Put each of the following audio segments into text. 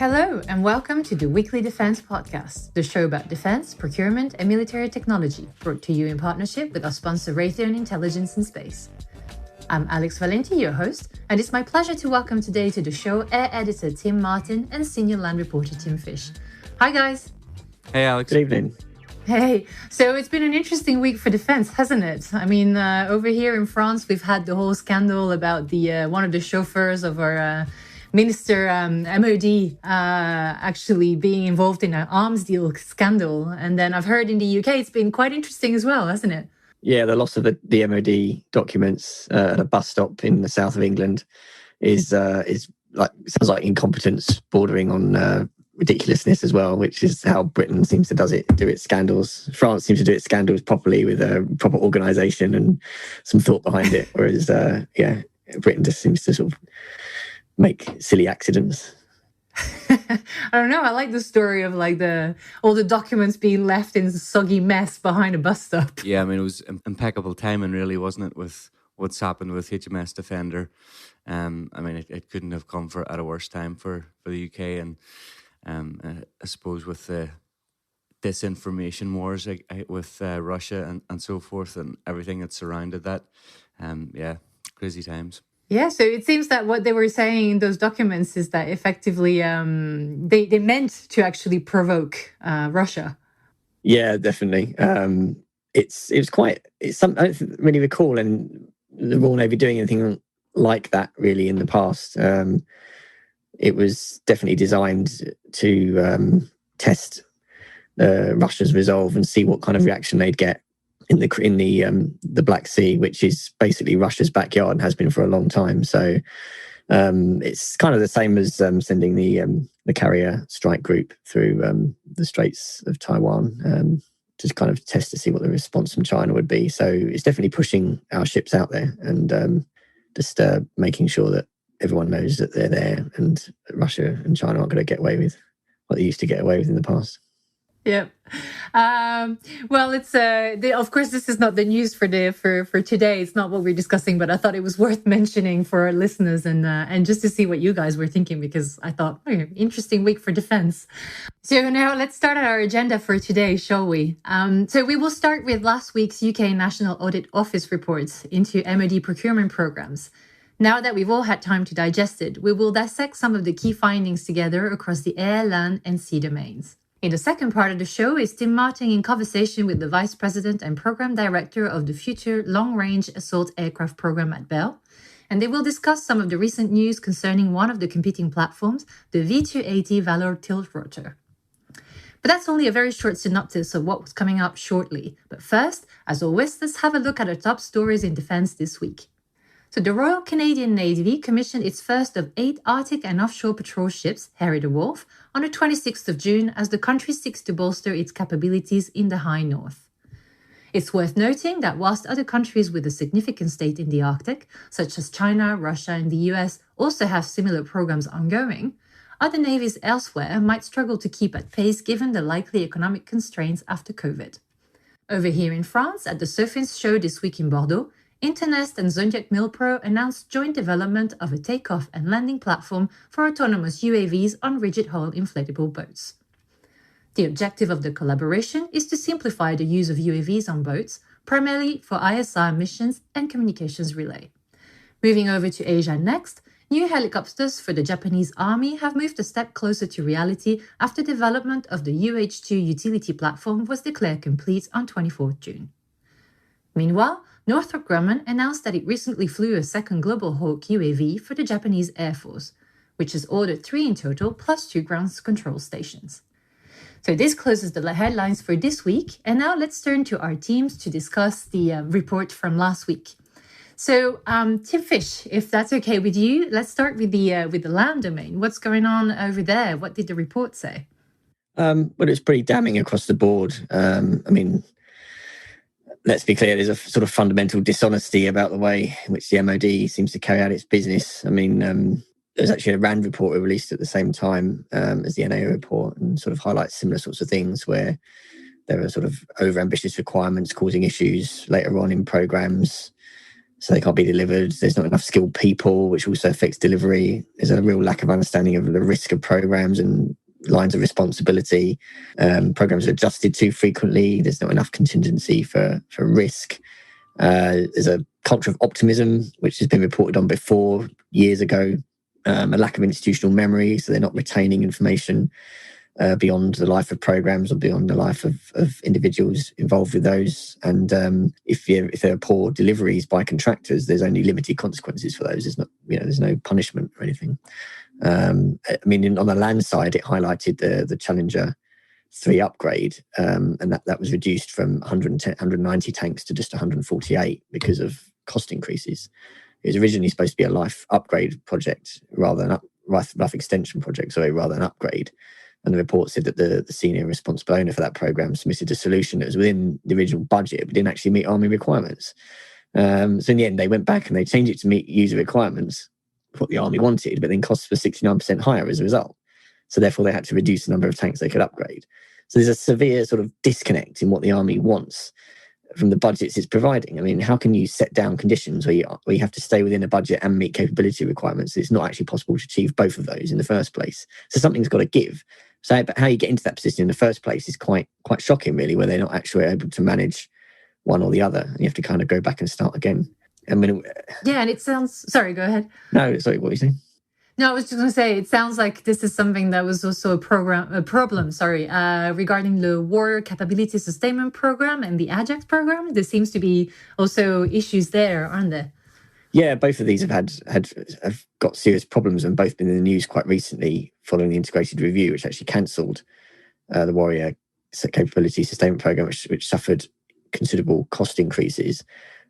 Hello, and welcome to the Weekly Defense Podcast, the show about defense, procurement, and military technology, brought to you in partnership with our sponsor Raytheon Intelligence and Space. I'm Alex Valenti, your host, and it's my pleasure to welcome today to the show Air Editor Tim Martin and Senior Land Reporter Tim Fish. Hi, guys. Hey, Alex. Good evening. Hey, so it's been an interesting week for defense, hasn't it? I mean, over here in France, we've had the whole scandal about the one of the chauffeurs of our Minister MOD actually being involved in an arms deal scandal. And then I've heard in the UK it's been quite interesting as well, hasn't it? Yeah, the loss of the MOD documents at a bus stop in the south of England is like sounds like incompetence bordering on ridiculousness as well, which is how Britain seems to do its scandals. France seems to do its scandals properly with a proper organisation and some thought behind it, whereas Britain just seems to sort of make silly accidents. I don't know. I like the story of like all the documents being left in a soggy mess behind a bus stop. Yeah, I mean, it was impeccable timing, really, wasn't it, with what's happened with HMS Defender. I mean, it couldn't have come at a worse time for the UK. And I suppose with the disinformation wars with Russia and so forth and everything that surrounded that, crazy times. Yeah, so it seems that what they were saying in those documents is that effectively they meant to actually provoke Russia. Yeah, definitely. I don't really recall and the Royal Navy doing anything like that really in the past. It was definitely designed to test Russia's resolve and see what kind of reaction they'd get in the Black Sea, which is basically Russia's backyard and has been for a long time. So it's kind of the same as sending the carrier strike group through the Straits of Taiwan to kind of test to see what the response from China would be. So it's definitely pushing our ships out there and just making sure that everyone knows that they're there and Russia and China aren't going to get away with what they used to get away with in the past. Yep. Well, it's of course this is not the news for today. It's not what we're discussing, but I thought it was worth mentioning for our listeners and just to see what you guys were thinking, because I thought, interesting week for defense. So now let's start our agenda for today, shall we? So we will start with last week's UK National Audit Office reports into MOD procurement programs. Now that we've all had time to digest it, we will dissect some of the key findings together across the air, land, and sea domains. In the second part of the show is Tim Martin in conversation with the Vice President and Program Director of the Future Long-Range Assault Aircraft Program at Bell, and they will discuss some of the recent news concerning one of the competing platforms, the V-280 Valor tilt rotor. But that's only a very short synopsis of what's coming up shortly. But first, as always, let's have a look at our top stories in defense this week. So the Royal Canadian Navy commissioned its first of 8 Arctic and offshore patrol ships, Harry the Wolf, on the 26th of June as the country seeks to bolster its capabilities in the high north. It's worth noting that whilst other countries with a significant stake in the Arctic, such as China, Russia, and the US, also have similar programs ongoing, other navies elsewhere might struggle to keep at pace given the likely economic constraints after COVID. Over here in France, at the Sofins show this week in Bordeaux, Internest and Zodiac Milpro announced joint development of a takeoff and landing platform for autonomous UAVs on rigid-hull inflatable boats. The objective of the collaboration is to simplify the use of UAVs on boats, primarily for ISR missions and communications relay. Moving over to Asia next, new helicopters for the Japanese Army have moved a step closer to reality after development of the UH-2 utility platform was declared complete on 24th June. Meanwhile, Northrop Grumman announced that it recently flew a second Global Hawk UAV for the Japanese Air Force, which has ordered 3 in total, plus 2 ground control stations. So this closes the headlines for this week, and now let's turn to our teams to discuss the report from last week. So, Tim Fish, if that's okay with you, let's start with the land domain. What's going on over there? What did the report say? Well, it's pretty damning across the board. Let's be clear, there's a sort of fundamental dishonesty about the way in which the MOD seems to carry out its business. There's actually a RAND report released at the same time as the NAO report and sort of highlights similar sorts of things where there are sort of over-ambitious requirements causing issues later on in programs. so they can't be delivered. There's not enough skilled people, which also affects delivery. There's a real lack of understanding of the risk of programs and lines of responsibility. Programs are adjusted too frequently. There's not enough contingency for risk. There's a culture of optimism, which has been reported on before years ago. A lack of institutional memory, so they're not retaining information beyond the life of programs or beyond the life of individuals involved with those. And if there are poor deliveries by contractors, there's only limited consequences for those. There's no punishment or anything. On the land side, it highlighted the Challenger 3 upgrade, and that was reduced from 190 tanks to just 148 because of cost increases. It was originally supposed to be a life upgrade project rather than life extension project, rather than upgrade. And the report said that the senior responsible owner for that program submitted a solution that was within the original budget, but didn't actually meet Army requirements. So in the end, they went back and they changed it to meet user requirements, what the Army wanted, but then costs were 69% higher as a result. So therefore, they had to reduce the number of tanks they could upgrade. So there's a severe sort of disconnect in what the Army wants from the budgets it's providing. I mean, how can you set down conditions where you have to stay within a budget and meet capability requirements? It's not actually possible to achieve both of those in the first place. So something's got to give. So, but how you get into that position in the first place is quite shocking, really, where they're not actually able to manage one or the other. And you have to kind of go back and start again. And it sounds... Sorry, go ahead. No, sorry, what were you saying? No, I was just going to say, it sounds like this is something that was also a problem, regarding the War Capability Sustainment Program and the Ajax program. There seems to be also issues there, aren't there? Yeah, both of these have got serious problems and both been in the news quite recently following the integrated review, which actually cancelled the Warrior Capability Sustainment Program, which suffered considerable cost increases,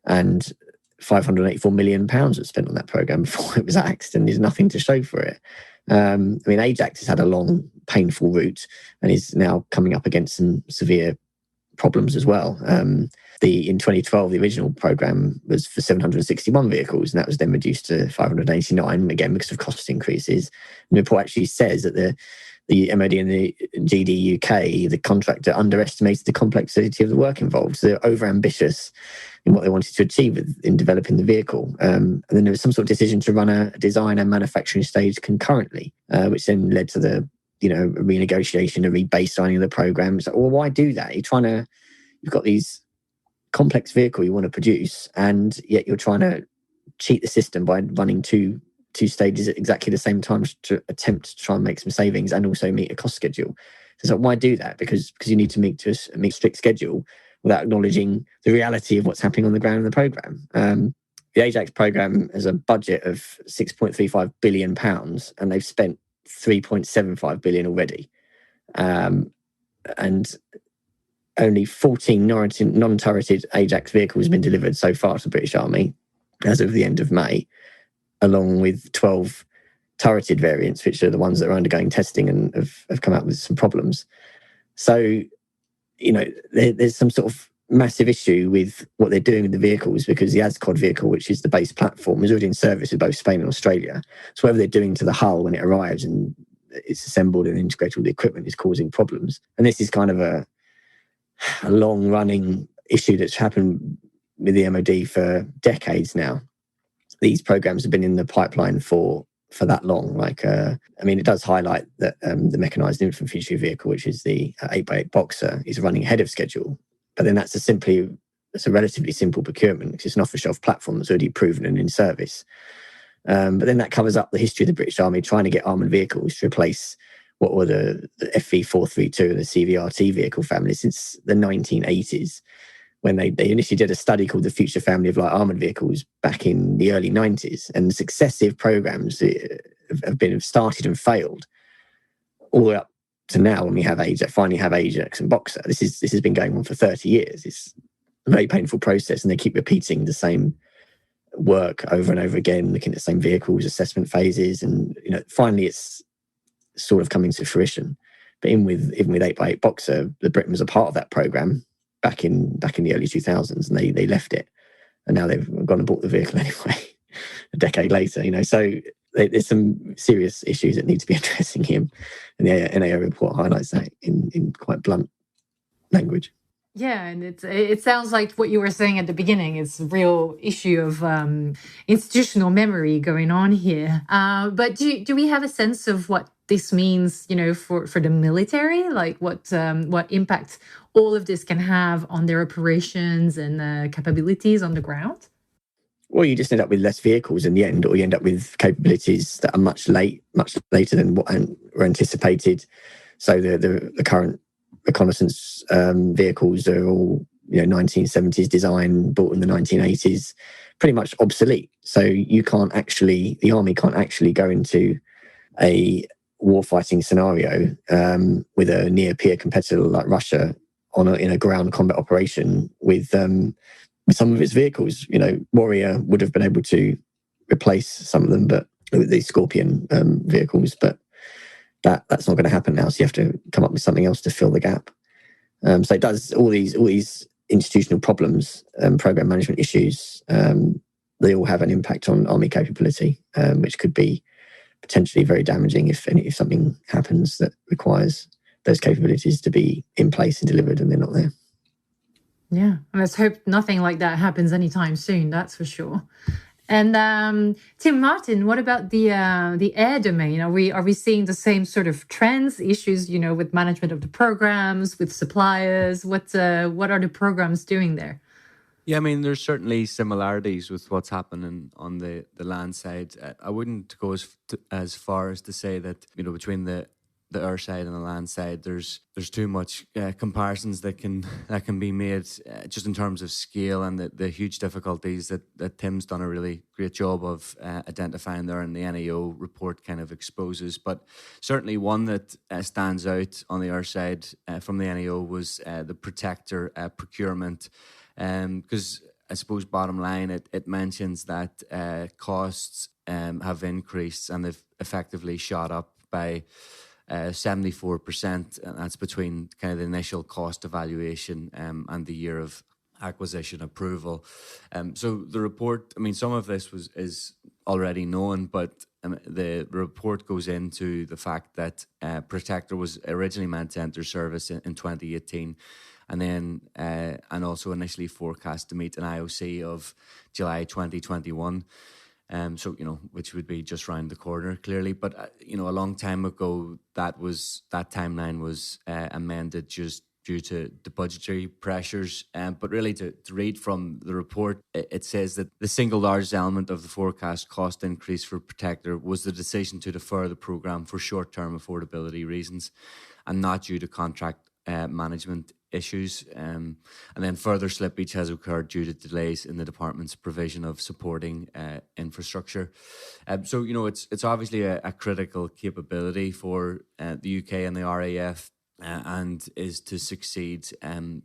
and £584 million was spent on that program before it was axed, and there's nothing to show for it. Ajax has had a long, painful route and is now coming up against some severe problems as well. In 2012, the original program was for 761 vehicles, and that was then reduced to 589, again because of cost increases. And the report actually says that the MOD and the GD UK, the contractor, underestimated the complexity of the work involved. So they're overambitious in what they wanted to achieve in developing the vehicle. And then there was some sort of decision to run a design and manufacturing stage concurrently, which then led to the renegotiation, a rebaselining of the program. It's like, well, why do that? You've got these complex vehicle you want to produce, and yet you're trying to cheat the system by running two stages at exactly the same time to attempt to try and make some savings and also meet a cost schedule. So it's like, why do that? Because you need to meet a strict schedule without acknowledging the reality of what's happening on the ground in the program. The Ajax program has a budget of £6.35 billion, and they've spent £3.75 billion already. And only 14 non-turreted Ajax vehicles have been delivered so far to the British Army as of the end of May, along with 12 turreted variants, which are the ones that are undergoing testing and have come out with some problems. So, there's some sort of massive issue with what they're doing with the vehicles, because the ASCOD vehicle, which is the base platform, is already in service with both Spain and Australia. So whatever they're doing to the hull when it arrives and it's assembled and integrated with the equipment is causing problems. And this is kind of a long-running issue that's happened with the MOD for decades now. These programs have been in the pipeline for that long. It does highlight that the mechanised infantry vehicle, which is the 8x8 Boxer, is running ahead of schedule. But then that's a relatively simple procurement, because it's an off-the-shelf platform that's already proven and in service. But then that covers up the history of the British Army trying to get armoured vehicles to replace what were the FV432 and the CVRT vehicle family since the 1980s, when they initially did a study called the Future Family of Light Armoured Vehicles back in the early 90s. And successive programmes have started and failed all the way up to now, when we finally have Ajax and Boxer. This has been going on for 30 years. It's a very painful process, and they keep repeating the same work over and over again, looking at the same vehicles, assessment phases, and finally it's sort of coming to fruition. But even with 8x8 Boxer, the Britain was a part of that program back in the early 2000s, and they left it, and now they've gone and bought the vehicle anyway a decade later. So there's some serious issues that need to be addressing here, and the NAO report highlights that in quite blunt language. Yeah, and it sounds like what you were saying at the beginning. It's a real issue of institutional memory going on here. But do we have a sense of what this means, for the military? Like what impact all of this can have on their operations and capabilities on the ground? Well, you just end up with less vehicles in the end, or you end up with capabilities that are much later than what were anticipated. So the current reconnaissance vehicles are all 1970s design, bought in the 1980s, pretty much obsolete. So the army can't actually go into a warfighting scenario with a near peer competitor like Russia in a ground combat operation with some of its vehicles. Warrior would have been able to replace some of them, but the Scorpion vehicles, but that's not going to happen now. So you have to come up with something else to fill the gap. So it does all these institutional problems, program management issues. They all have an impact on army capability, which could be potentially very damaging if something happens that requires those capabilities to be in place and delivered, and they're not there. Yeah, let's hope nothing like that happens anytime soon. That's for sure. And Tim Martin, what about the air domain? Are we seeing the same sort of trends, issues, with management of the programs, with suppliers? What are the programs doing there? Yeah, I mean, there's certainly similarities with what's happening on the land side. I wouldn't go as far as to say that between the air side and the land side, there's too much comparisons that can be made just in terms of scale and the huge difficulties that Tim's done a really great job of identifying there, and the NAO report kind of exposes. But certainly one that stands out on the air side from the NAO was the protector procurement. Because I suppose bottom line, it mentions that costs have increased and they've effectively shot up by 74%, and that's between kind of the initial cost evaluation and the year of acquisition approval. So the report, I mean, some of this is already known, but the report goes into the fact that Protector was originally meant to enter service in 2018. And then, and also initially forecast to meet an IOC of July 2021. So, which would be just round the corner, clearly. But, a long time ago, that timeline was amended just due to the budgetary pressures. But really, to read from the report, it says that the single largest element of the forecast cost increase for Protector was the decision to defer the programme for short-term affordability reasons and not due to contract management issues, and then further slippage has occurred due to delays in the department's provision of supporting infrastructure. So it's obviously a critical capability for the UK and the RAF, and is to succeed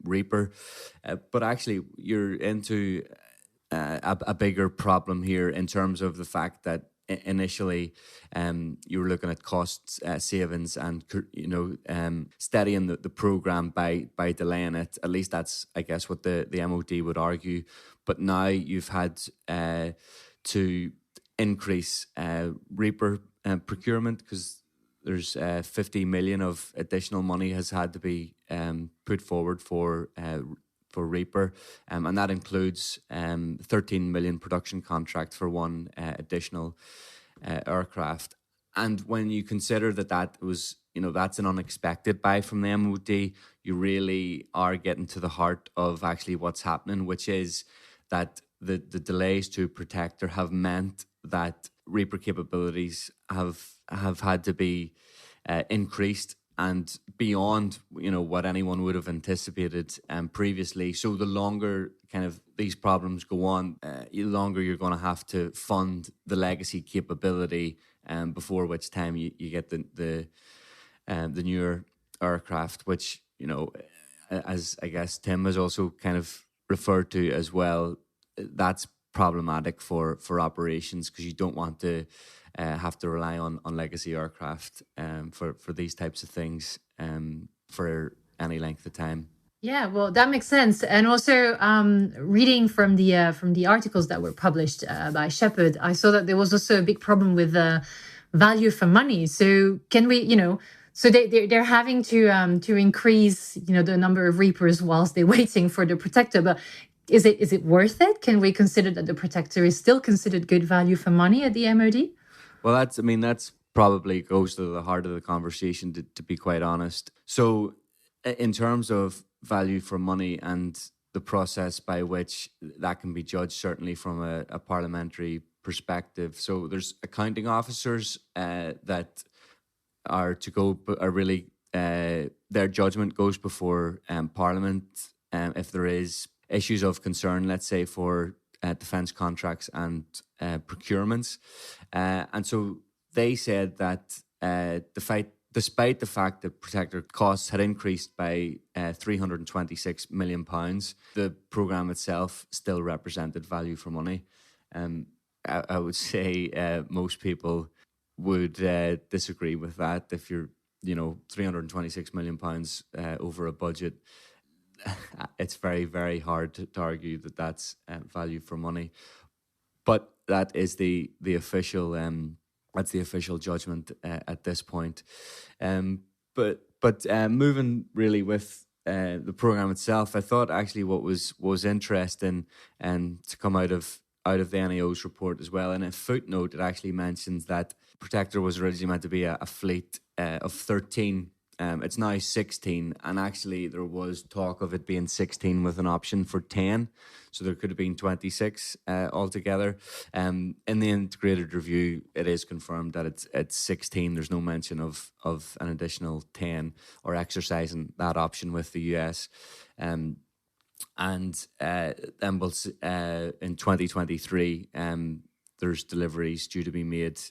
Reaper. But actually, you're into a bigger problem here in terms of the fact that initially, you were looking at cost savings and steadying the program by delaying it. At least that's, I guess, what the MOD would argue. But now you've had to increase Reaper procurement because there's 50 million of additional money has had to be put forward for Reaper, and that includes 13 million production contract for one additional aircraft. And when you consider that was, that's an unexpected buy from the MOD, you really are getting to the heart of actually what's happening, which is that the delays to Protector have meant that Reaper capabilities have had to be increased and beyond, what anyone would have anticipated previously. So the longer kind of these problems go on, the longer you're going to have to fund the legacy capability, before which time you get the newer aircraft, which, as I guess Tim has also kind of referred to as well, that's problematic for operations because you don't want to have to rely on legacy aircraft for these types of things for any length of time. Yeah, well, that makes sense. And also, reading from the articles that were published by Shephard, I saw that there was also a big problem with value for money. So can we, So they're having to increase, the number of Reapers whilst they're waiting for the Protector. But is it worth it? Can we consider that the Protector is still considered good value for money at the MOD? Well, that's probably goes to the heart of the conversation, to be quite honest. So, in terms of value for money and the process by which that can be judged, certainly from a parliamentary perspective. So, there's accounting officers that are really their judgment goes before Parliament if there is issues of concern, let's say for defence contracts and procurements, and so they said that despite the fact that Protector costs had increased by £326 million, the programme itself still represented value for money. I would say most people would disagree with that. If you're, £326 million over a budget, it's very, very hard to argue that that's value for money. But that is the official that's the official judgment at this point. But moving really with the program itself, I thought actually what was interesting to come out of the NAO's report as well. In a footnote, it actually mentions that Protector was originally meant to be a fleet of 13. It's now 16, and actually there was talk of it being 16 with an option for 10, so there could have been 26 altogether. In the integrated review, it is confirmed that it's 16. There's no mention of an additional 10 or exercising that option with the US. And then in 2023, there's deliveries due to be made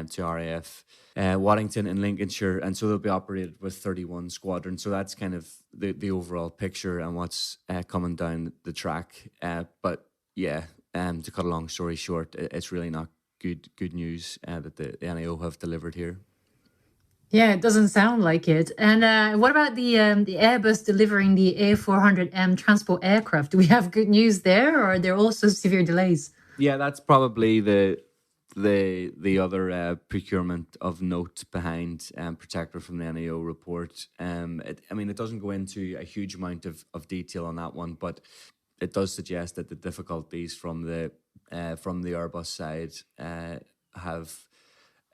to RAF Waddington in Lincolnshire, and so they'll be operated with 31 squadrons. So that's kind of the overall picture and what's coming down the track. But yeah, to cut a long story short, it's really not good news that the NAO have delivered here. Yeah, it doesn't sound like it. And what about the Airbus delivering the A400M transport aircraft? Do we have good news there, or are there also severe delays? Yeah, that's probably the other procurement of note behind Protector from the NAO report. It doesn't go into a huge amount of detail on that one, but it does suggest that the difficulties from the Airbus side have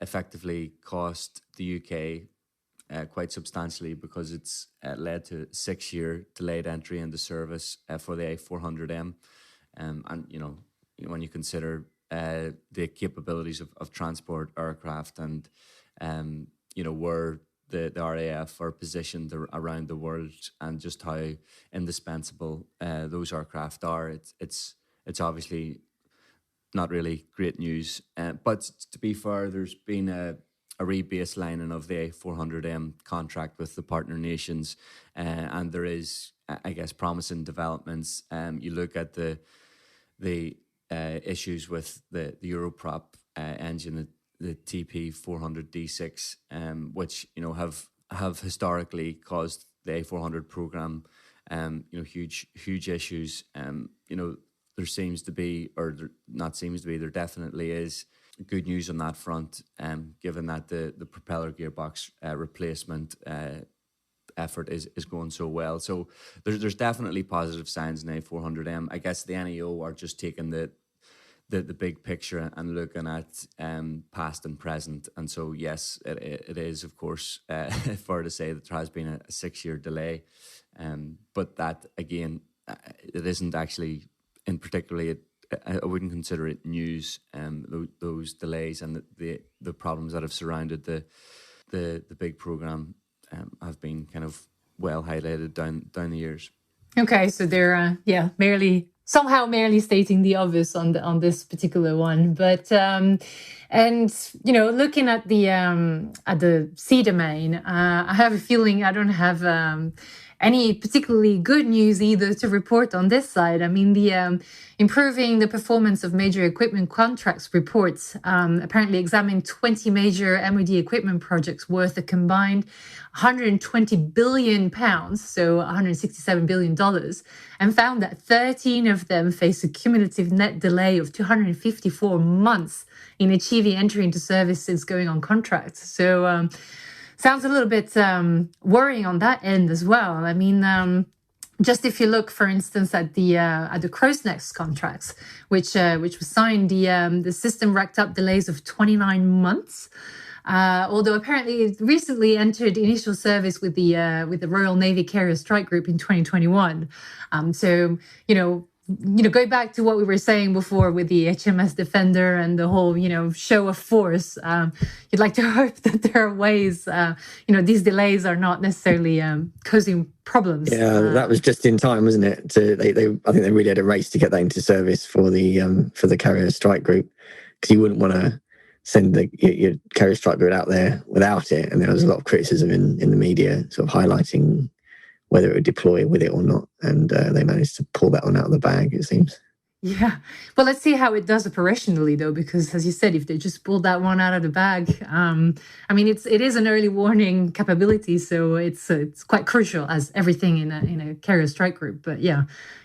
effectively cost the UK quite substantially, because it's led to 6-year delayed entry into service for the A400M. And when you consider the capabilities of transport aircraft and where the RAF are positioned around the world, and just how indispensable those aircraft are, it's obviously not really great news. But to be fair, there's been a rebaselining of the A400M contract with the partner nations, and there is, I guess, promising developments. You look at the issues with the Europrop engine, the TP400D6, which have historically caused the A400 program huge issues. There seems to be, or there definitely is good news on that front, given that the propeller gearbox replacement effort is going so well. So there's definitely positive signs in A400M. I guess the NAO are just taking the big picture and looking at past and present. And so yes, it is of course fair to say that there has been a 6-year delay, but that again, it isn't actually in particularly. I wouldn't consider it news. Those delays and the problems that have surrounded the big program have been kind of well highlighted down the years. Okay, so they're merely stating the obvious on this particular one, but looking at the sea domain, I have a feeling I don't have any particularly good news either to report on this side. I mean, the improving the performance of major equipment contracts reports apparently examined 20 major MOD equipment projects worth a combined £120 billion, so $167 billion, and found that 13 of them face a cumulative net delay of 254 months in achieving entry into service since going on contract. So Sounds a little bit worrying on that end as well. I mean, just if you look, for instance, at the Crow's Nest contracts, which was signed, the system racked up delays of 29 months. Although apparently it recently entered initial service with the Royal Navy Carrier Strike Group in 2021. So going back to what we were saying before with the HMS Defender and the whole show of force, you'd like to hope that there are ways these delays are not necessarily causing problems. Yeah, that was just in time, wasn't it? I think they really had a race to get that into service for the Carrier Strike Group, because you wouldn't want to send your Carrier Strike Group out there without it. And there was a lot of criticism in the media sort of highlighting whether it would deploy with it or not. And they managed to pull that one out of the bag, it seems. Yeah. Well, let's see how it does operationally, though, because as you said, if they just pulled that one out of the bag, it is an early warning capability. So it's quite crucial, as everything in a Carrier Strike Group. But yeah,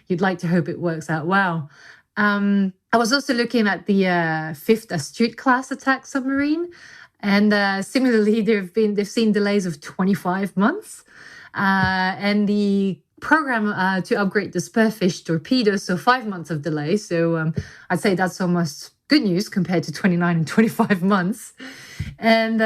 you'd like to hope it works out well. I was also looking at the 5th Astute class attack submarine. And similarly, they've seen delays of 25 months. And the program to upgrade the Spearfish torpedo, so 5 months of delay. So I'd say that's almost good news compared to 29 and 25 months. And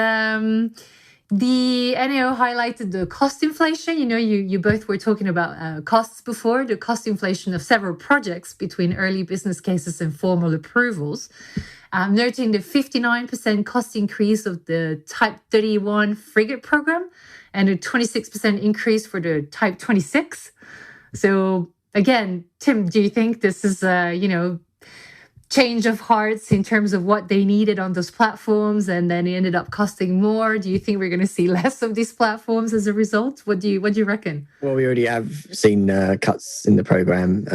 the NAO highlighted the cost inflation. You both were talking about costs before, the cost inflation of several projects between early business cases and formal approvals. Noting the 59% cost increase of the Type 31 frigate program and a 26% increase for the Type 26. So again, Tim, do you think this is change of hearts in terms of what they needed on those platforms, and then it ended up costing more? Do you think we're going to see less of these platforms as a result? What do you reckon? Well, we already have seen cuts in the program.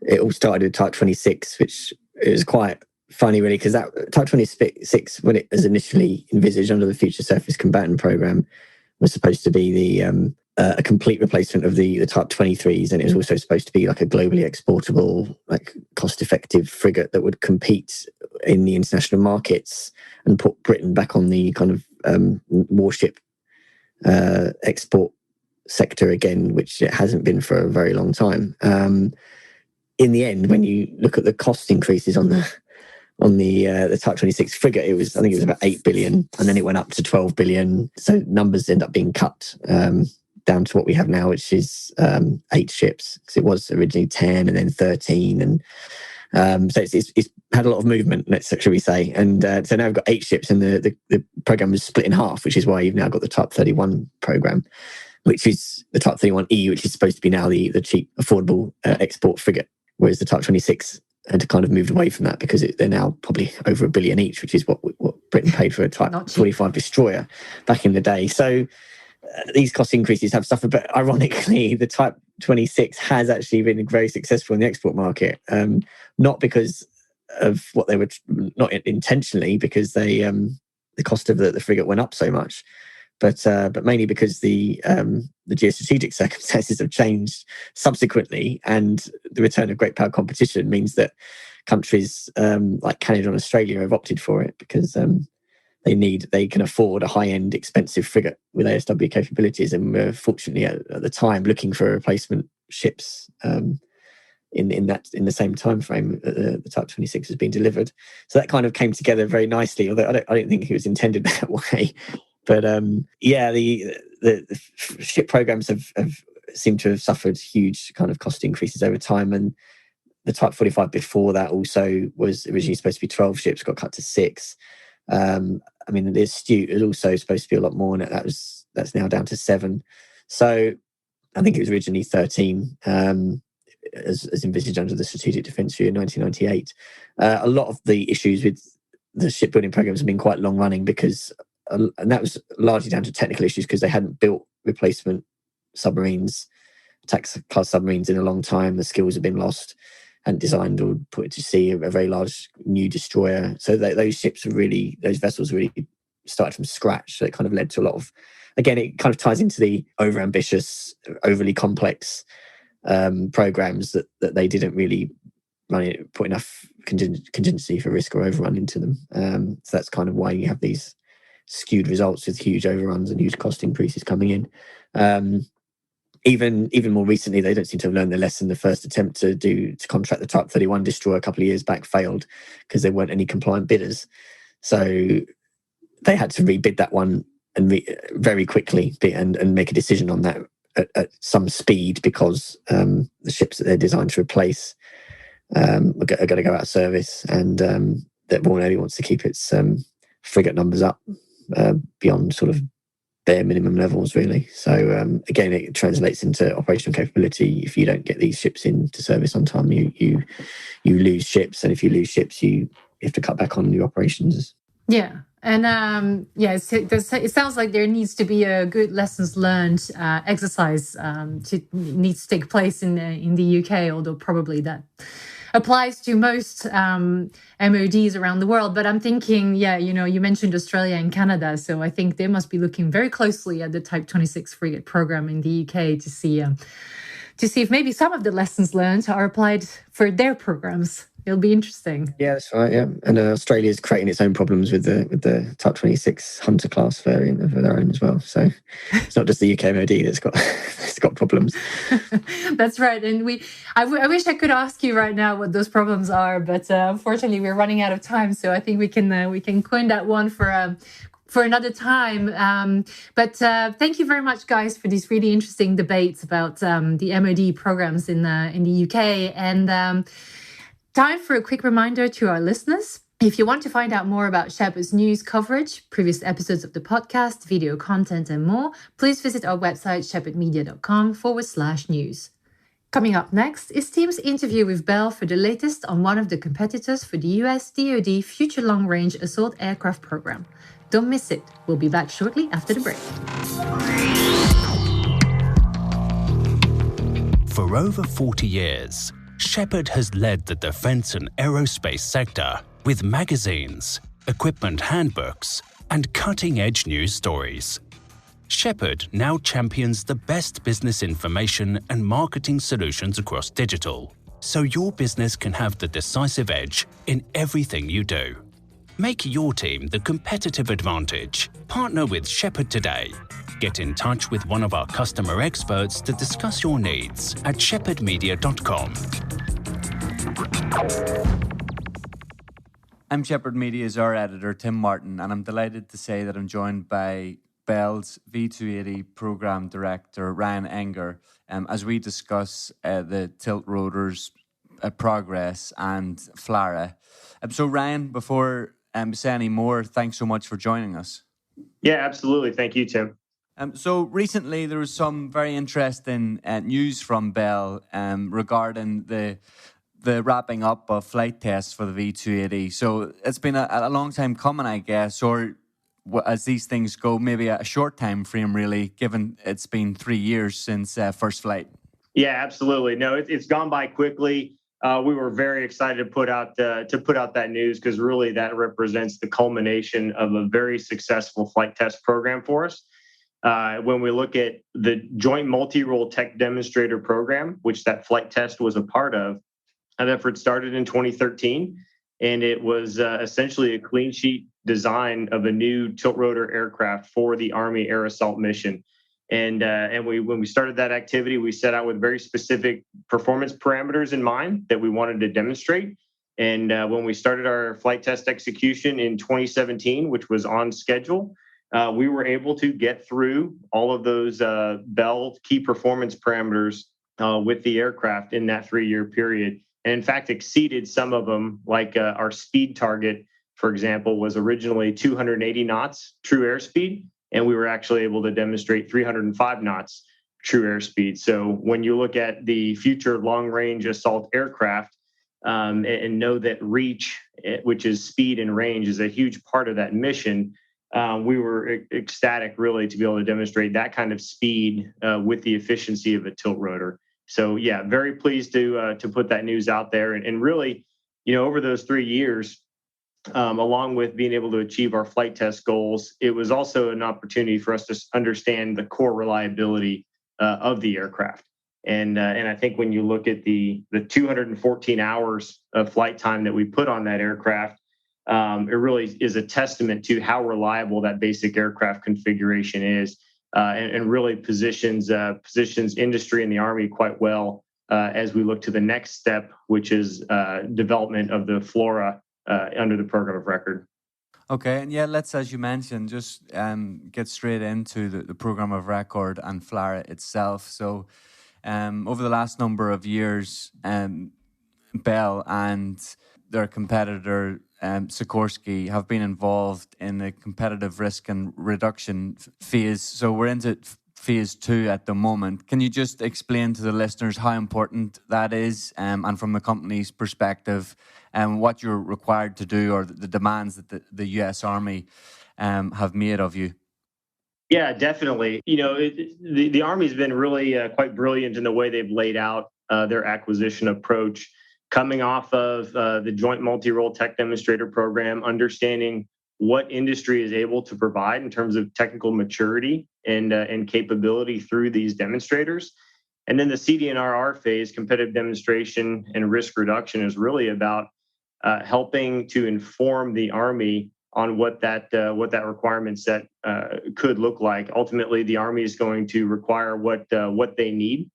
It all started with Type 26, which is quite funny, really, because that Type 26, when it was initially envisaged under the Future Surface Combatant program, was supposed to be a complete replacement of the Type 23s, and it was also supposed to be like a globally exportable, like cost-effective frigate that would compete in the international markets and put Britain back on the kind of warship export sector again, which it hasn't been for a very long time. In the end, when you look at the cost increases on the Type 26 frigate, I think it was about 8 billion, and then it went up to 12 billion. So numbers end up being cut down to what we have now, which is 8 ships, because it was originally 10 and then 13. And so it's had a lot of movement, shall we say. And so now we've got 8 ships, and the program was split in half, which is why you've now got the Type 31 program, which is the Type 31E, which is supposed to be now the cheap, affordable export frigate, whereas the Type 26 had to kind of moved away from that because they're now probably over $1 billion each, which is what Britain paid for a Type 45 destroyer back in the day. So these cost increases have suffered, but ironically, the Type 26 has actually been very successful in the export market, not because of what they were, not intentionally, because the cost of the frigate went up so much, but mainly because the geostrategic circumstances have changed subsequently, and the return of great power competition means that countries like Canada and Australia have opted for it because they can afford a high-end, expensive frigate with ASW capabilities, and we're fortunately at the time looking for replacement ships in the same time frame that the Type 26 has been delivered. So that kind of came together very nicely, although I don't think it was intended that way. But the ship programs have seemed to have suffered huge kind of cost increases over time, and the Type 45 before that also was originally supposed to be 12 ships, got cut to 6. The Astute is also supposed to be a lot more, and that's now down to 7. So I think it was originally 13, as envisaged under the Strategic Defence Review in 1998. A lot of the issues with the shipbuilding programs have been quite long running because. And that was largely down to technical issues because they hadn't built replacement submarines, attack class submarines, in a long time. The skills had been lost, and designed or put to sea a very large new destroyer. So those vessels really started from scratch. So it kind of led to a lot of, again, it kind of ties into the overambitious, overly complex programs that they didn't really put enough contingency for risk or overrun into them. So that's kind of why you have these skewed results with huge overruns and huge cost increases coming in. Even more recently, they don't seem to have learned their lesson. The first attempt to contract the Type 31 destroyer a couple of years back failed because there weren't any compliant bidders. So they had to rebid that one and very quickly and make a decision on that at some speed, because the ships that they're designed to replace are going to go out of service, and that Royal Navy wants to keep its frigate numbers up beyond sort of bare minimum levels, really. So again, it translates into operational capability. If you don't get these ships into service on time, you lose ships, and if you lose ships, you have to cut back on your operations. Yeah. And it sounds like there needs to be a good lessons learned exercise needs to take place in the UK, although probably that applies to most MODs around the world. But I'm thinking, you mentioned Australia and Canada, so I think they must be looking very closely at the Type 26 frigate program in the UK to see if maybe some of the lessons learned are applied for their programs. It'll be interesting. Yeah, that's right. Yeah, and Australia's creating its own problems with the Type 26 Hunter class variant of their own as well. So it's not just the UK MOD that's got problems. That's right. And I wish I could ask you right now what those problems are, but unfortunately we're running out of time. So I think we can coin that one for another time. But thank you very much, guys, for these really interesting debates about the MOD programs in the UK. And time for a quick reminder to our listeners. If you want to find out more about Shephard's news coverage, previous episodes of the podcast, video content, and more, please visit our website, shephardmedia.com/news. Coming up next is Tim's interview with Bell for the latest on one of the competitors for the US DoD Future Long Range Assault Aircraft Program. Don't miss it. We'll be back shortly after the break. For over 40 years, Shephard has led the defense and aerospace sector with magazines, equipment handbooks, and cutting-edge news stories. Shephard now champions the best business information and marketing solutions across digital, so your business can have the decisive edge in everything you do. Make your team the competitive advantage. Partner with Shephard today. Get in touch with one of our customer experts to discuss your needs at shephardmedia.com. I'm Shephard Media's our editor, Tim Martin, and I'm delighted to say that I'm joined by Bell's V-280 Program Director, Ryan Enger, as we discuss the tilt rotors progress and FLRAA. So Ryan, before we say any more, thanks so much for joining us. Yeah, absolutely. Thank you, Tim. So recently there was some very interesting news from Bell regarding the wrapping up of flight tests for the V-280. So it's been a long time coming, I guess, or as these things go, maybe a short time frame, really, given it's been 3 years since first flight. Yeah, absolutely. No, it's gone by quickly. We were very excited to put out that news, because really that represents the culmination of a very successful flight test program for us. When we look at the Joint Multi-Role Tech Demonstrator Program, which that flight test was a part of, that effort started in 2013, and it was essentially a clean sheet design of a new tilt rotor aircraft for the Army Air Assault mission. And when we started that activity, we set out with very specific performance parameters in mind that we wanted to demonstrate. And when we started our flight test execution in 2017, which was on schedule, we were able to get through all of those Bell key performance parameters with the aircraft in that 3-year period. And in fact, exceeded some of them, like our speed target, for example, was originally 280 knots true airspeed, and we were actually able to demonstrate 305 knots true airspeed. So when you look at the future long-range assault aircraft and know that reach, which is speed and range, is a huge part of that mission, we were ecstatic, really, to be able to demonstrate that kind of speed with the efficiency of a tilt rotor. So yeah, very pleased to put that news out there. And really, over those 3 years, along with being able to achieve our flight test goals, it was also an opportunity for us to understand the core reliability of the aircraft. And I think when you look at the 214 hours of flight time that we put on that aircraft, it really is a testament to how reliable that basic aircraft configuration is, and really positions industry and the Army quite well as we look to the next step, which is development of the FLRAA under the program of record. Okay, and yeah, let's, as you mentioned, just get straight into the program of record and FLRAA itself. So, over the last number of years, Bell and their competitor Sikorsky have been involved in the competitive risk and reduction phase. So we're into phase 2 at the moment. Can you just explain to the listeners how important that is, and from the company's perspective, what you're required to do, or the demands that the US Army have made of you? Yeah, definitely. The Army's been really quite brilliant in the way they've laid out their acquisition approach, coming off of the Joint Multi-Role Tech Demonstrator Program, understanding what industry is able to provide in terms of technical maturity and capability through these demonstrators. And then the CDNRR phase, competitive demonstration and risk reduction, is really about helping to inform the Army on what that requirement set could look like. Ultimately, the Army is going to require what they need,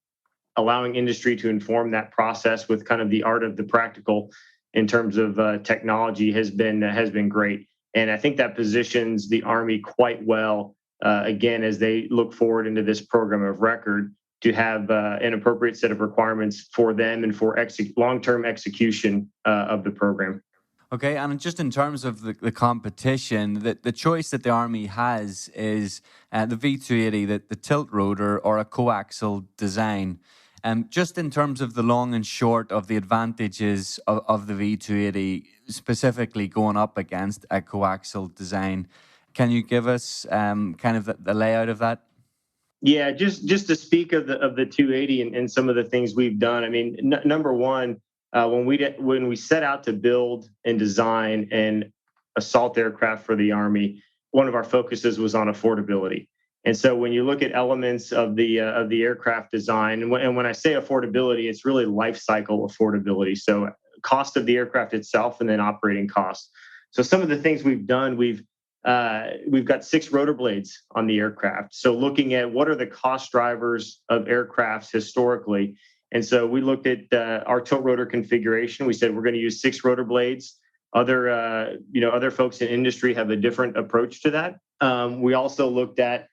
allowing industry to inform that process with kind of the art of the practical in terms of technology has been great. And I think that positions the Army quite well, again, as they look forward into this program of record, to have an appropriate set of requirements for them and for long-term execution of the program. Okay, and just in terms of the competition, the choice that the Army has is the V-280, the tilt rotor, or a coaxial design. Just in terms of the long and short of the advantages of the V-280, specifically going up against a coaxial design, can you give us kind of the layout of that? Yeah, just to speak of the 280 and some of the things we've done. I mean, number one, when we set out to build and design an assault aircraft for the Army, one of our focuses was on affordability. And so when you look at elements of the aircraft design, and when I say affordability, it's really life cycle affordability. So cost of the aircraft itself, and then operating costs. So some of the things we've done, we've got 6 rotor blades on the aircraft. So looking at what are the cost drivers of aircrafts historically. And so we looked at our tilt rotor configuration. We said we're going to use 6 rotor blades. Other folks in industry have a different approach to that. We also looked at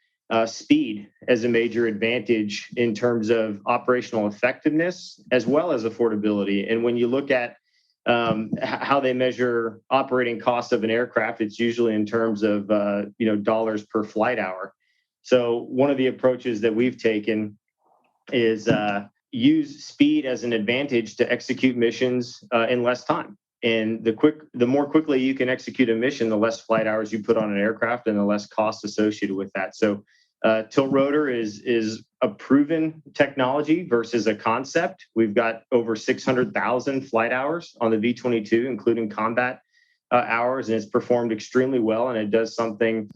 speed as a major advantage in terms of operational effectiveness as well as affordability. And when you look at how they measure operating costs of an aircraft, it's usually in terms of dollars per flight hour. So one of the approaches that we've taken is use speed as an advantage to execute missions in less time. And the more quickly you can execute a mission, the less flight hours you put on an aircraft and the less costs associated with that. So tilt rotor is a proven technology versus a concept. We've got over 600,000 flight hours on the V-22, including combat hours, and it's performed extremely well. And it does something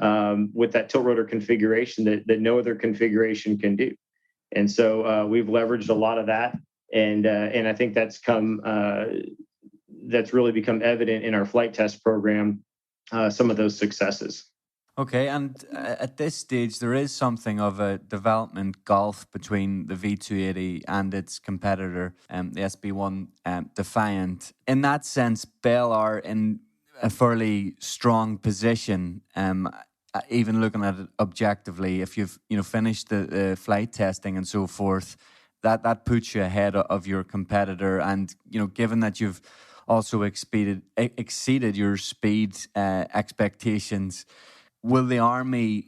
with that tilt rotor configuration that no other configuration can do. And so we've leveraged a lot of that, and I think that's really become evident in our flight test program, some of those successes. Okay, and at this stage, there is something of a development gulf between the V-280 and its competitor, the SB-1 Defiant. In that sense, Bell are in a fairly strong position, even looking at it objectively. If you've finished the flight testing and so forth, that puts you ahead of your competitor. And given that you've also exceeded your speed expectations, will the Army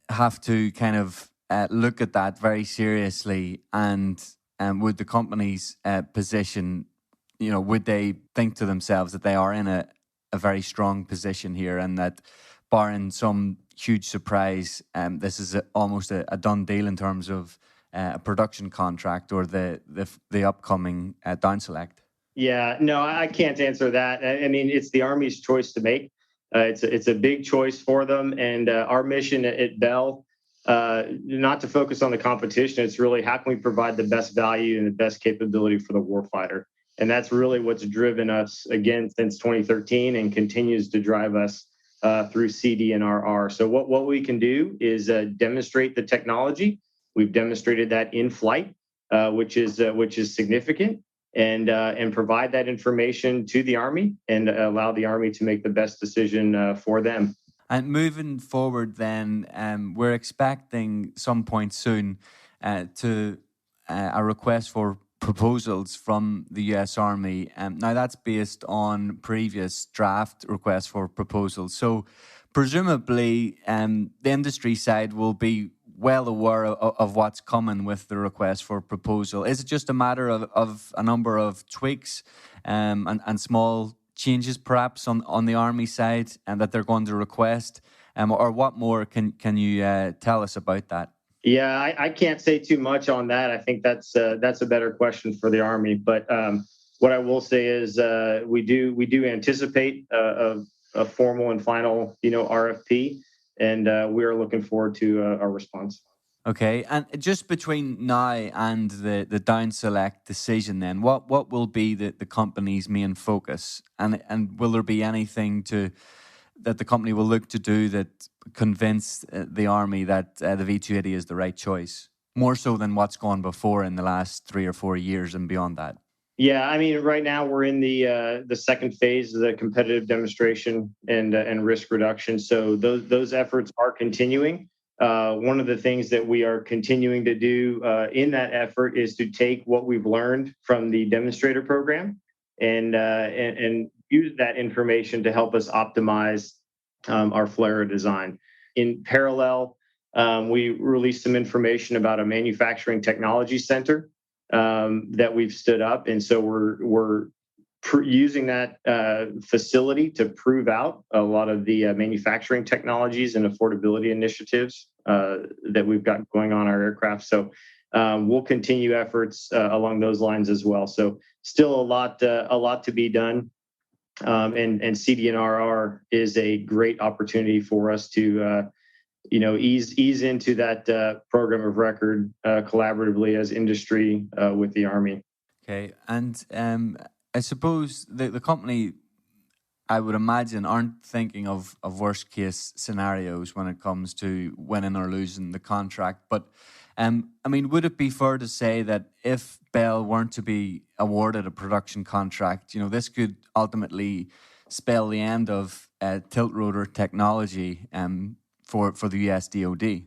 have to kind of look at that very seriously? And would the company's position, would they think to themselves that they are in a very strong position here, and that barring some huge surprise, this is almost a done deal in terms of a production contract or the upcoming down select? Yeah, no, I can't answer that. I mean, it's the Army's choice to make. It's a big choice for them, and our mission at Bell, not to focus on the competition. It's really how can we provide the best value and the best capability for the warfighter. And that's really what's driven us, again, since 2013 and continues to drive us through CD&RR. So what we can do is demonstrate the technology. We've demonstrated that in flight, which is significant, and provide that information to the Army and allow the Army to make the best decision for them. And moving forward, then we're expecting some point soon to a request for proposals from the US Army. Now that's based on previous draft requests for proposals. So presumably the industry side will be well aware of what's coming with the request for proposal. Is it just a matter of a number of tweaks and small changes perhaps on the Army side and that they're going to request? Or what more can you tell us about that? Yeah, I can't say too much on that. I think that's a better question for the Army. But what I will say is we do anticipate a formal and final RFP, and we are looking forward to our response. Okay, and just between now and the down select decision, then what will be the company's main focus, and will there be anything that the company will look to do that convince the Army that the V-280 is the right choice, more so than what's gone before in the last 3 or 4 years and beyond that? Yeah, I mean, right now we're in the second phase of the competitive demonstration and risk reduction. So those efforts are continuing. One of the things that we are continuing to do in that effort is to take what we've learned from the demonstrator program and use that information to help us optimize our FLRAA design. In parallel, we released some information about a manufacturing technology center that we've stood up, and so we're using that facility to prove out a lot of the manufacturing technologies and affordability initiatives that we've got going on our aircraft. So we'll continue efforts along those lines as well. So still a lot to be done. And CD&RR is a great opportunity for us to ease into that program of record collaboratively as industry with the Army. Okay, and I suppose the company, I would imagine, aren't thinking of worst case scenarios when it comes to winning or losing the contract. But I mean, would it be fair to say that if Bell weren't to be awarded a production contract, this could ultimately spell the end of tilt rotor technology for the US DoD?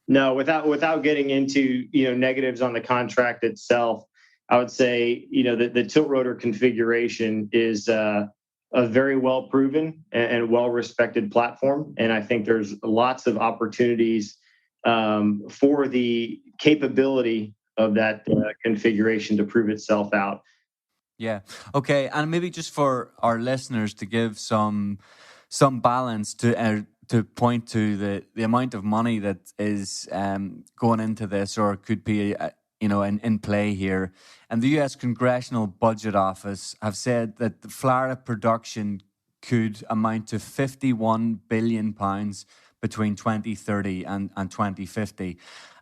No, without getting into negatives on the contract itself, I would say the tilt rotor configuration is a very well proven and well respected platform, and I think there's lots of opportunities for the capability of that configuration to prove itself out. Yeah. Okay. And maybe just for our listeners to give some balance to point to the amount of money that is going into this, or could be in play here. And the US Congressional Budget Office have said that the FLRAA production could amount to £51 billion between 2030 and 2050.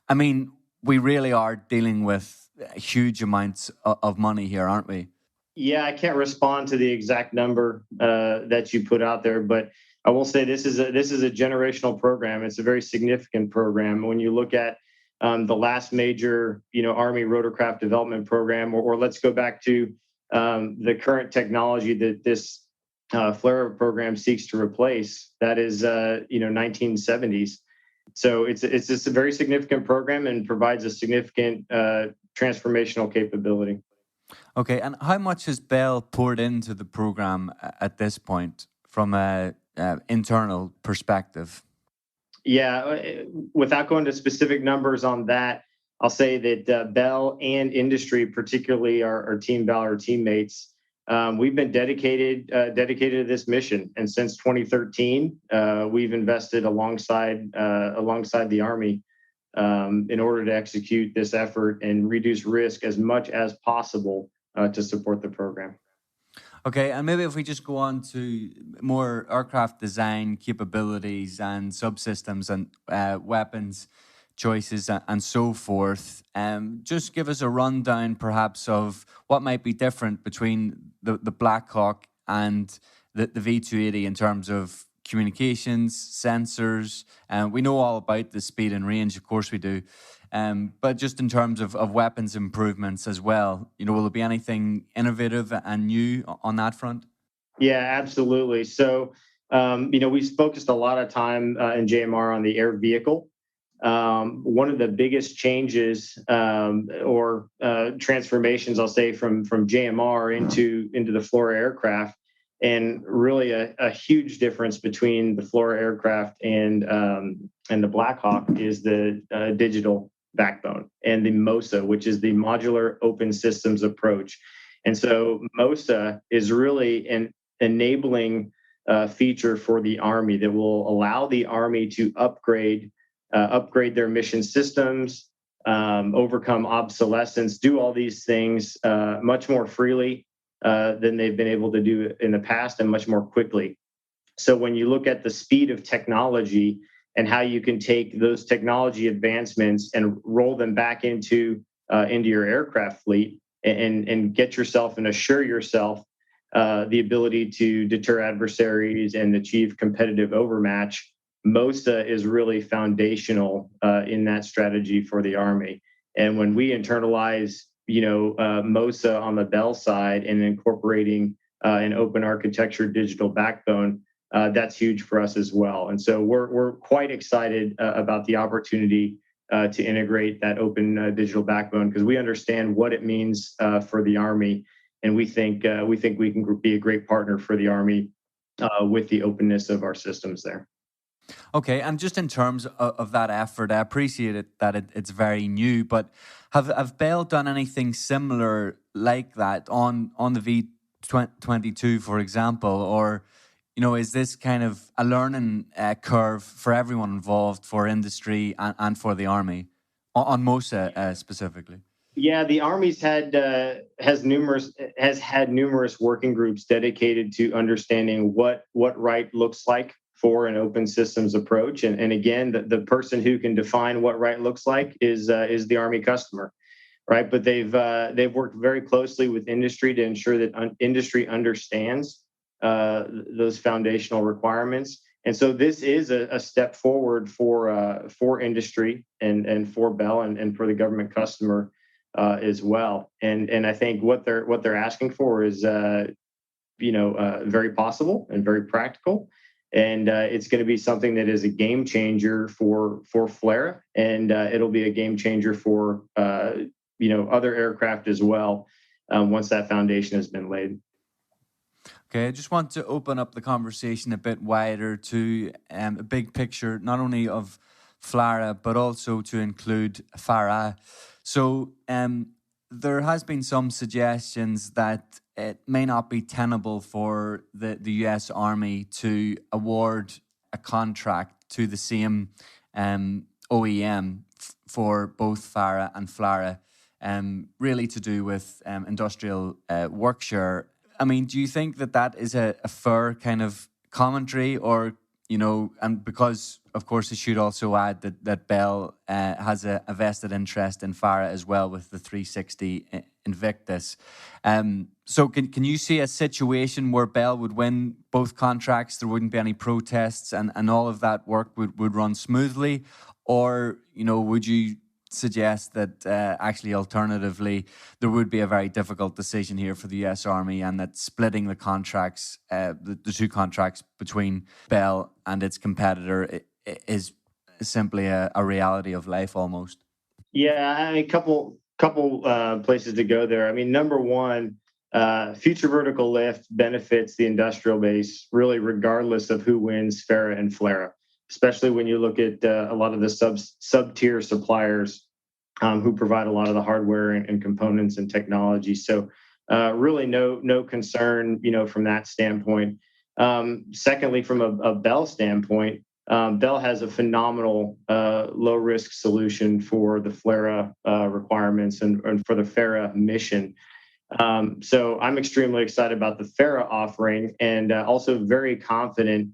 I mean, we really are dealing with huge amounts of money here, aren't we? Yeah, I can't respond to the exact number that you put out there, but I will say this is a generational program. It's a very significant program. When you look at the last major, Army rotorcraft development program, or let's go back to the current technology that this FLRAA program seeks to replace, that is 1970s. So it's just a very significant program and provides a significant transformational capability. Okay, and how much has Bell poured into the program at this point from an internal perspective? Yeah, without going to specific numbers on that, I'll say that Bell and industry, particularly our Team Valor teammates, we've been dedicated to this mission, and since 2013, we've invested alongside the Army in order to execute this effort and reduce risk as much as possible to support the program. Okay, and maybe if we just go on to more aircraft design capabilities and subsystems and weapons choices and so forth. Just give us a rundown, perhaps, of what might be different between the Black Hawk and the V-280 in terms of communications, sensors. We know all about the speed and range, of course we do. But just in terms of weapons improvements as well, will there be anything innovative and new on that front? Yeah, absolutely. So, we've focused a lot of time in JMR on the air vehicle. One of the biggest changes or transformations, I'll say, from JMR into the FLRAA aircraft, and really a huge difference between the FLRAA aircraft and the Black Hawk is the digital backbone and the MOSA, which is the modular open systems approach. And so MOSA is really an enabling feature for the Army that will allow the Army to upgrade their mission systems, overcome obsolescence, do all these things much more freely than they've been able to do in the past and much more quickly. So when you look at the speed of technology and how you can take those technology advancements and roll them back into your aircraft fleet and get yourself and assure yourself the ability to deter adversaries and achieve competitive overmatch, MOSA is really foundational in that strategy for the Army. And when we internalize, MOSA on the Bell side and incorporating an open architecture digital backbone, that's huge for us as well. And so we're quite excited about the opportunity to integrate that open digital backbone because we understand what it means for the Army, and we think we can be a great partner for the Army with the openness of our systems there. Okay, and just in terms of that effort, I appreciate it that it's very new, but have Bell done anything similar like that on the V-22, for example, or is this kind of a learning curve for everyone involved, for industry and for the Army, on MOSA specifically? Yeah, the Army's has had numerous working groups dedicated to understanding what right looks like for an open systems approach. And again, the person who can define what right looks like is the Army customer, right? But they've worked very closely with industry to ensure that industry understands those foundational requirements. And so this is a step forward for industry and for Bell and for the government customer as well. And I think what they're asking for is very possible and very practical. And it's going to be something that is a game changer for FLRAA, and it'll be a game changer for other aircraft as well once that foundation has been laid. Okay, I just want to open up the conversation a bit wider to a big picture, not only of FLRAA, but also to include FLRAA. So there has been some suggestions that it may not be tenable for the US Army to award a contract to the same OEM for both FLRAA and FLRAA, really to do with industrial work share. I mean, do you think that is a fair kind of commentary, or, and because, of course, I should also add that Bell has a vested interest in FLRAA as well with the 360 Invictus. So can you see a situation where Bell would win both contracts, there wouldn't be any protests, and all of that work would run smoothly? Or, would you suggest that actually alternatively there would be a very difficult decision here for the US Army, and that splitting the contracts, the two contracts between Bell and its competitor is simply a reality of life almost? Yeah, a couple places to go there. I mean, number one, future vertical lift benefits the industrial base really regardless of who wins FARA and FLRAA, especially when you look at a lot of the sub-tier suppliers who provide a lot of the hardware and components and technology. So really no concern, from that standpoint. Secondly, from a Bell standpoint, Bell has a phenomenal low-risk solution for the FLRAA requirements and for the FARA mission. So I'm extremely excited about the FARA offering, and also very confident,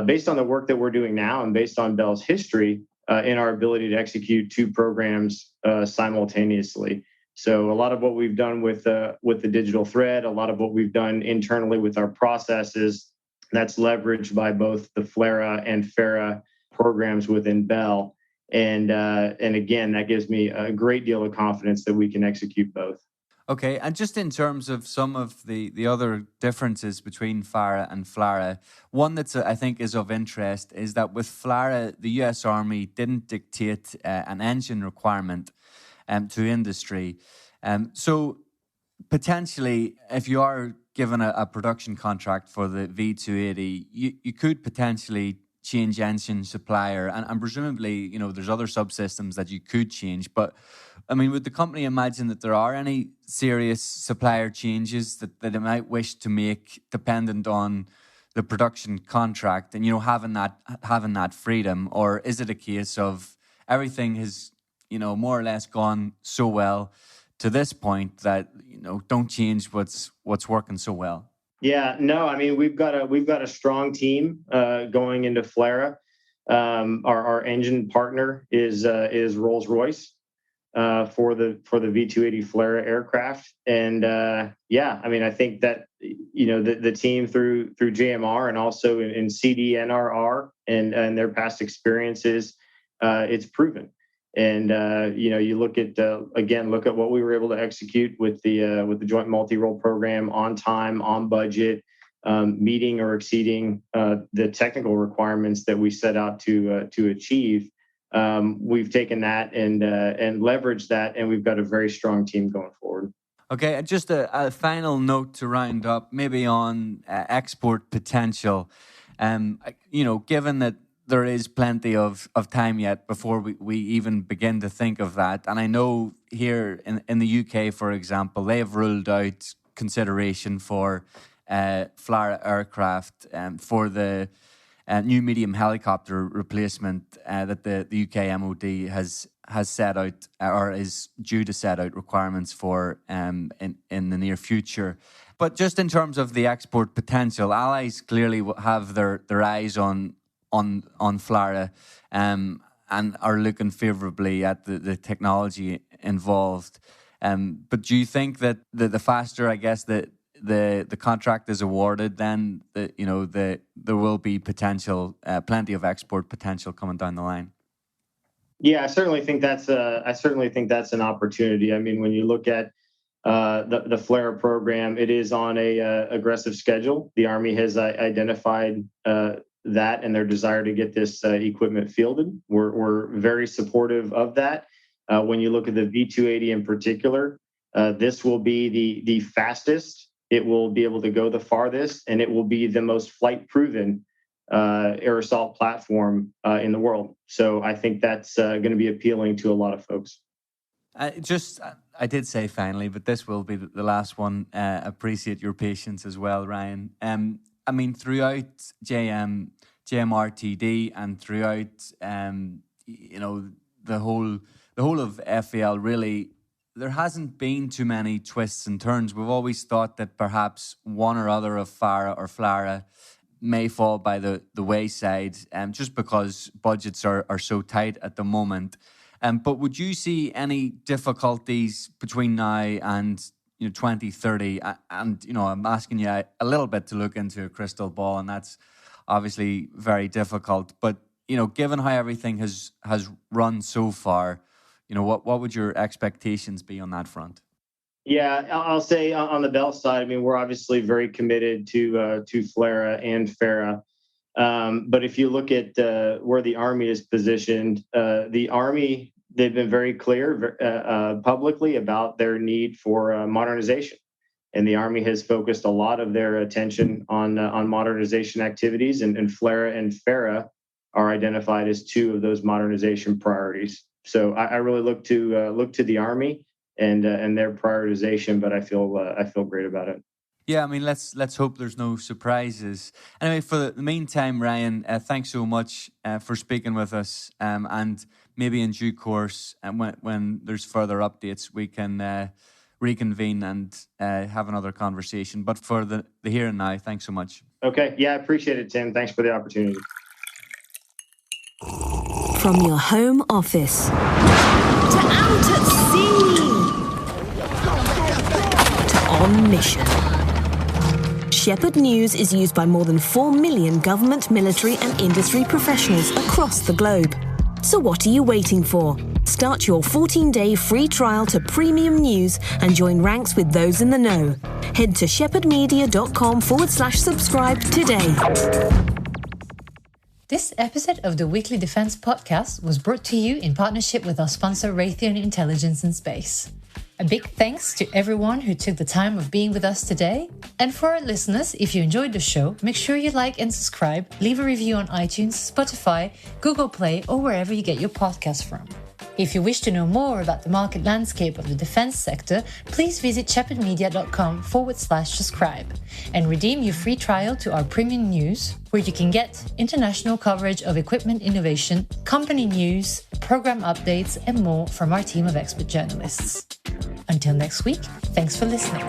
based on the work that we're doing now and based on Bell's history, in our ability to execute two programs simultaneously. So a lot of what we've done with the digital thread, a lot of what we've done internally with our processes, that's leveraged by both the FLRAA and FARA programs within Bell. And again, that gives me a great deal of confidence that we can execute both. Okay, and just in terms of some of the other differences between FARA and FLRAA, one that's I think is of interest is that with FLRAA, the US Army didn't dictate an engine requirement to industry. So potentially, if you are given a production contract for the V-280, you could potentially change engine supplier, and presumably, there's other subsystems that you could change. But I mean, would the company imagine that there are any serious supplier changes that it might wish to make dependent on the production contract and, having that freedom? Or is it a case of everything has, more or less gone so well to this point that, don't change what's working so well? Yeah, no, I mean, we've got a strong team going into FLRAA. Our engine partner is Rolls-Royce. For the V-280 FLRAA aircraft. And I mean, I think that, the team through JMR and also in CDNRR and their past experiences, it's proven. And, you look at what we were able to execute with the Joint Multi-Role Program on time, on budget, meeting or exceeding the technical requirements that we set out to achieve. We've taken that and leveraged that, and we've got a very strong team going forward. Okay, just a final note to round up, maybe on export potential. Given that there is plenty of time yet before we even begin to think of that, and I know here in the UK, for example, they have ruled out consideration for FLRAA aircraft for the new medium helicopter replacement that the UK MOD has set out or is due to set out requirements for in the near future. But just in terms of the export potential, allies clearly have their eyes on FLRAA and are looking favourably at the technology involved. But do you think that the faster, I guess, the contract is awarded, then there will be potential, plenty of export potential coming down the line? Yeah, I certainly think that's an opportunity. I mean, when you look at the FLRAA program, it is on a aggressive schedule. The Army has identified that and their desire to get this equipment fielded. We're very supportive of that. When you look at the V-280 in particular, this will be the fastest. It will be able to go the farthest, and it will be the most flight-proven air assault platform in the world. So I think that's going to be appealing to a lot of folks. I did say finally, but this will be the last one. Appreciate your patience as well, Ryan. I mean, throughout JMRTD and throughout the whole of FAL, really, there hasn't been too many twists and turns. We've always thought that perhaps one or other of FARA or FLRAA may fall by the wayside, just because budgets are so tight at the moment. But would you see any difficulties between now and 2030? And I'm asking you a little bit to look into a crystal ball, and that's obviously very difficult. But given how everything has run so far, what would your expectations be on that front? Yeah, I'll say on the Bell side, I mean, we're obviously very committed to FLRAA and FARA. But if you look at where the Army is positioned, the Army, they've been very clear publicly about their need for modernization. And the Army has focused a lot of their attention on modernization activities, and FLRAA and FARA are identified as two of those modernization priorities. So I really look to the Army and their prioritization, but I feel great about it. Yeah, I mean, let's hope there's no surprises. Anyway, for the meantime, Ryan, thanks so much for speaking with us. And maybe in due course, and when there's further updates, we can reconvene and have another conversation. But for the here and now, thanks so much. Okay. Yeah, I appreciate it, Tim. Thanks for the opportunity. From your home office to out at sea to on mission. Shephard News is used by more than 4 million government, military and industry professionals across the globe. So what are you waiting for? Start your 14-day free trial to premium news and join ranks with those in the know. Head to shepherdmedia.com/subscribe today. This episode of the Weekly Defense Podcast was brought to you in partnership with our sponsor Raytheon Intelligence and Space. A big thanks to everyone who took the time of being with us today. And for our listeners, if you enjoyed the show, make sure you like and subscribe, leave a review on iTunes, Spotify, Google Play, or wherever you get your podcasts from. If you wish to know more about the market landscape of the defense sector, please visit shepherdmedia.com/subscribe and redeem your free trial to our premium news, where you can get international coverage of equipment innovation, company news, program updates, and more from our team of expert journalists. Until next week, thanks for listening.